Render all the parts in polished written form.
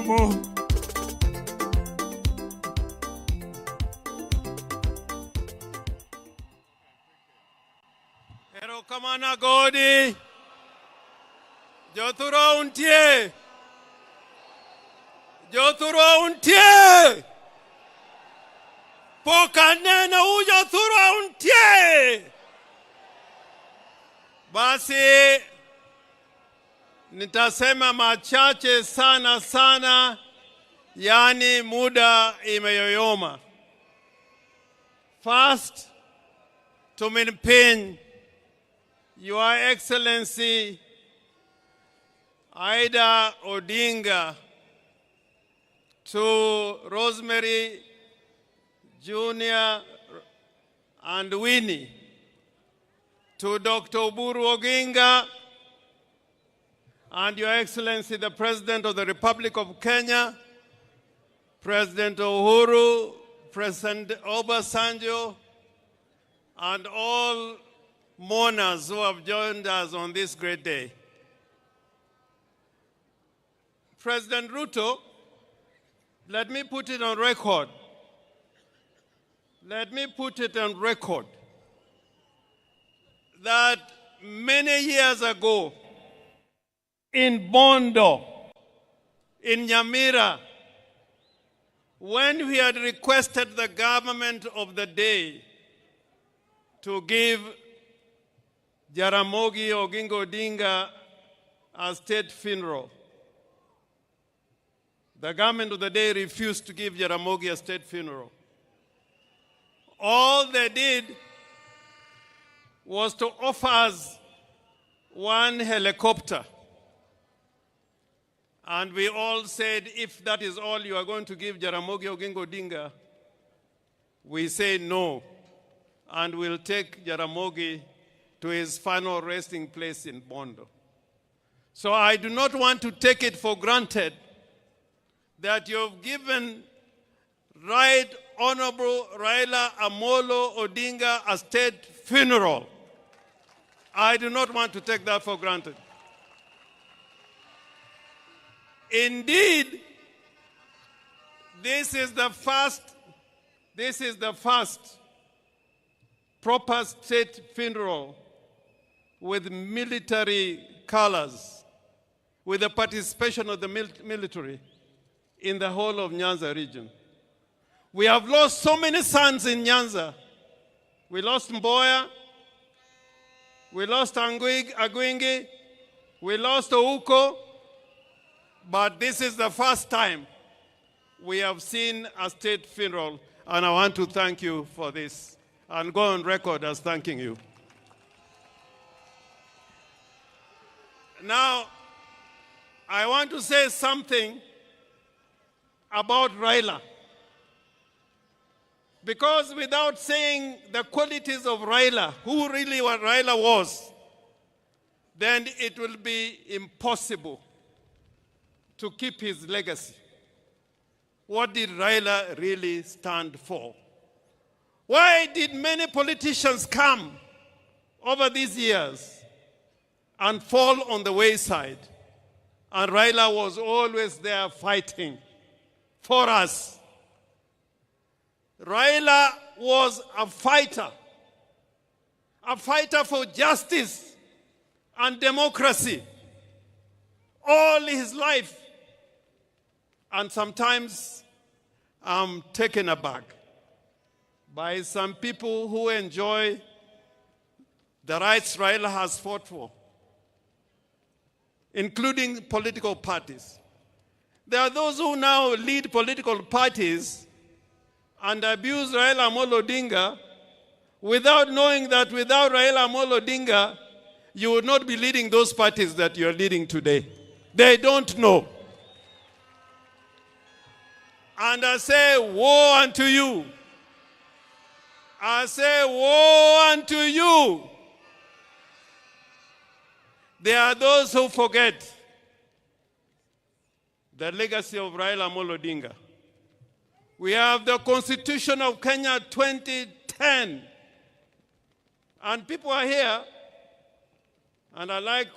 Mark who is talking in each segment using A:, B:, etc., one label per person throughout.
A: Amo. Pero kamana godi. Joturo untie. Joturo untie. Pokanena u joturo untie. Basi nitasema machache sana, yani muda imeyoyoma. First, to maintain Your Excellency Aida Odinga, to Rosemary Jr. and Winnie, to Dr. Uhuru Oginga, and Your Excellency the President of the Republic of Kenya, President Uhuru, President Obasanjo, and all mourners who have joined us on this great day. President Ruto, let me put it on record. Let me put it on record that many years ago, in Bondo, in Nyamira, when we had requested the government of the day to give Jaramogi Oginga Odinga a state funeral, the government of the day refused to give Jaramogi a state funeral. All they did was to offer us one helicopter. And we all said, if that is all you are going to give Jaramogi Oginga Odinga, we say no, and we'll take Jaramogi to his final resting place in Bondo. So I do not want to take it for granted that you've given Right Honorable Raila Amolo Odinga a state funeral. I do not want to take that for granted. Indeed, this is the first proper state funeral with military colors, with the participation of the military in the whole of Nyanza region. We have lost so many sons in Nyanza. We lost Mboya, we lost Agwingi, we lost Ouko, but this is the first time we have seen a state funeral, and I want to thank you for this and go on record as thanking you. Now, I want to say something about Raila, because without saying the qualities of Raila, who really what Raila was, then it will be impossible to keep his legacy. What did Raila really stand for? Why did many politicians come over these years and fall on the wayside? And Raila was always there fighting for us. Raila was a fighter for justice and democracy all his life. And sometimes I'm taken aback by some people who enjoy the rights Raila has fought for, including political parties. There are those who now lead political parties and abuse Raila Amolo Odinga without knowing that without Raila Amolo Odinga, you would not be leading those parties that you are leading today. They don't know. And I say, woe unto you. I say, woe unto you. There are those who forget the legacy of Raila Amolo Odinga. We have the Constitution of Kenya 2010. And people are here, and I like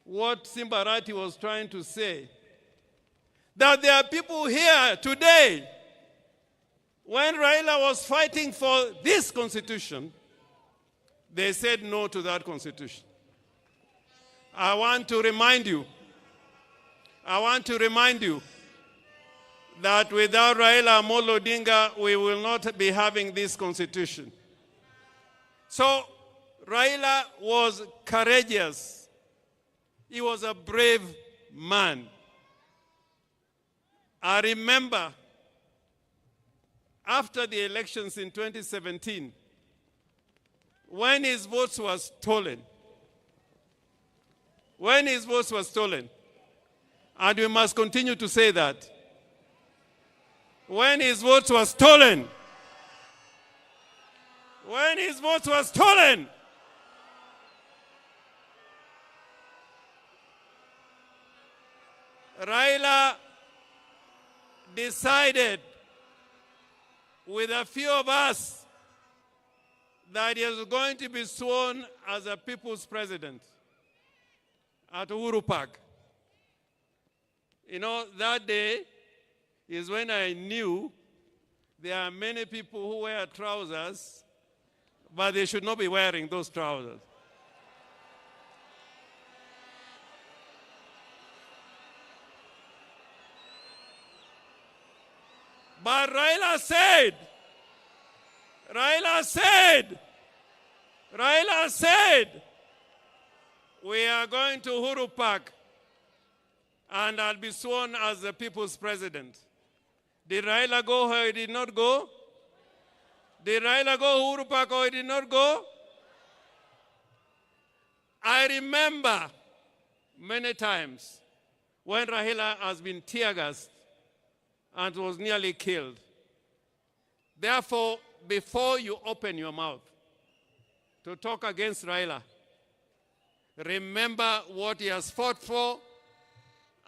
A: what Simbarati was trying to say, that there are people here today, when Raila was fighting for this constitution, they said no to that constitution. I want to remind you that without Raila Amolo Odinga, we will not be having this constitution. So Raila was courageous. He was a brave man. I remember after the elections in 2017, when his votes were stolen, and we must continue to say that, when his votes were stolen, Raila decided with a few of us that he was going to be sworn as a people's president at Uhuru Park. You know, that day is when I knew there are many people who wear trousers, but they should not be wearing those trousers. But Raila said, we are going to Uhuru Park and I'll be sworn as the people's president. Did Raila go or he did not go? Did Raila go Uhuru Park or he did not go? I remember many times when Raila has been tear-gassed and was nearly killed. Therefore, before you open your mouth to talk against Raila, remember what he has fought for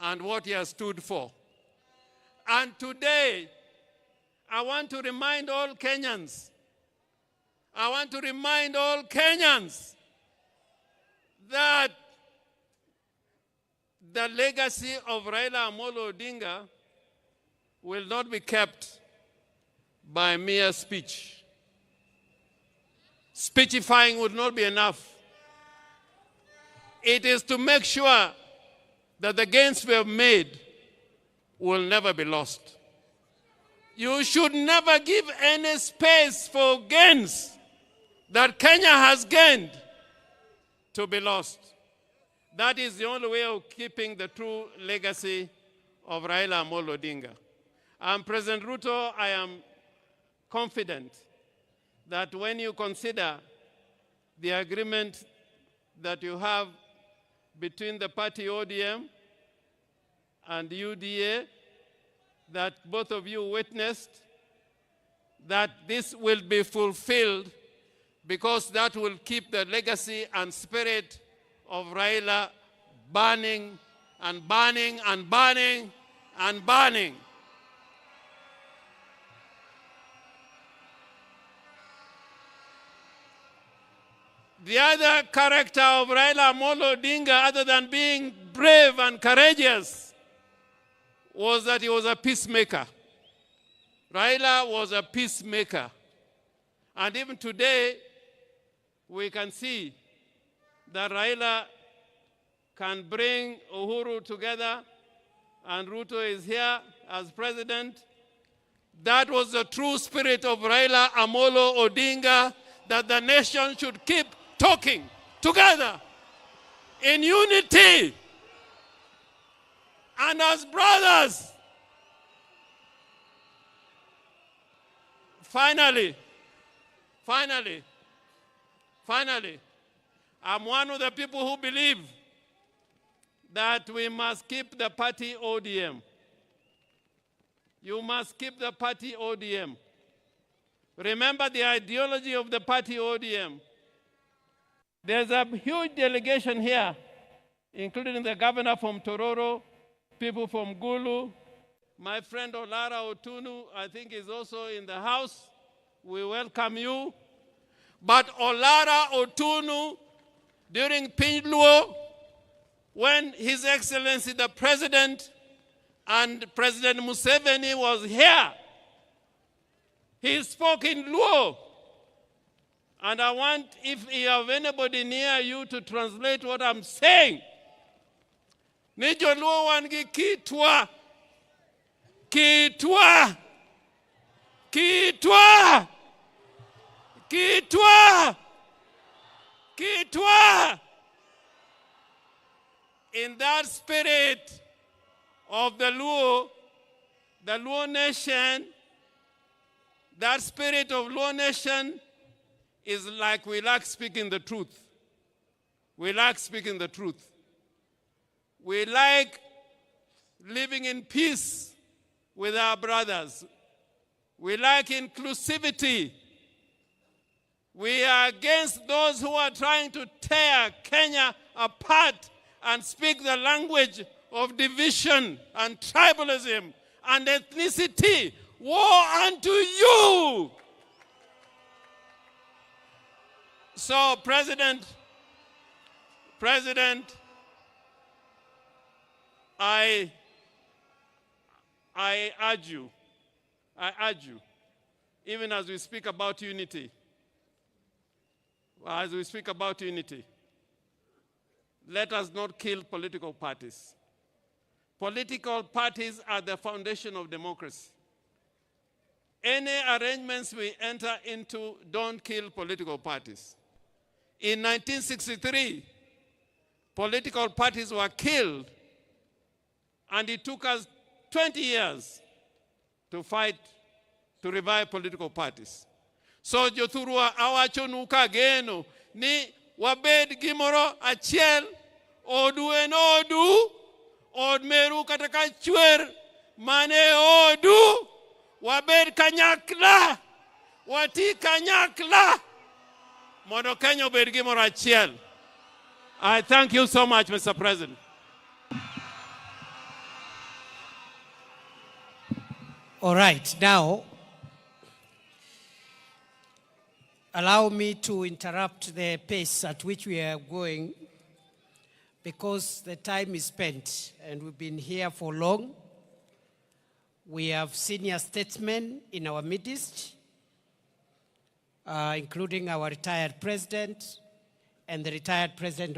A: and what he has stood for. And today, I want to remind all Kenyans, that the legacy of Raila Amolo Odinga will not be kept by mere speech. Speechifying would not be enough. It is to make sure that the gains we have made will never be lost. You should never give any space for gains that Kenya has gained to be lost. That is the only way of keeping the true legacy of Raila Amolo Odinga. President Ruto, I am confident that when you consider the agreement that you have between the party ODM and UDA, that both of you witnessed, that this will be fulfilled, because that will keep the legacy and spirit of Raila burning and burning and burning and burning. The other character of Raila Amolo Odinga, other than being brave and courageous, was that he was a peacemaker. Raila was a peacemaker. And even today, we can see that Raila can bring Uhuru together, and Ruto is here as president. That was the true spirit of Raila Amolo Odinga, that the nation should keep talking together in unity and as brothers. Finally, I'm one of the people who believe that we must keep the party ODM. You must keep the party ODM. Remember the ideology of the party ODM. There's a huge delegation here, including the governor from Tororo, people from Gulu. My friend Olara Otunu, I think, is also in the house. We welcome you. But Olara Otunu, during Pinluo, when His Excellency the President and President Museveni was here. He spoke in Luo. And I want, if you have anybody near you, to translate what I'm saying. Nijo Luo wangi kitwa. Kitwa. Kitwa. Kitwa. Kitwa. In that spirit of the Luo nation, that spirit of Luo nation is like we like speaking the truth. We like speaking the truth. We like living in peace with our brothers. We like inclusivity. We are against those who are trying to tear Kenya apart and speak the language of division and tribalism and ethnicity. Woe unto you! So, President, I urge you, even as we speak about unity, let us not kill political parties. Political parties are the foundation of democracy. Any arrangements we enter into don't kill political parties. In 1963, political parties were killed, and it took us 20 years to fight to revive political parties. So jothurwa awachonuka geno ni wabed gimoro achiel, odu en odu, od meru kataka chwer mane odu, wabed kanyakla, wati kanyakla, mondo Kenya obed gimoro achiel. I thank you so much, Mr. President.
B: All right, now, allow me to interrupt the pace at which we are going, because the time is spent and we've been here for long. We have senior statesmen in our midst, including our retired president and the retired president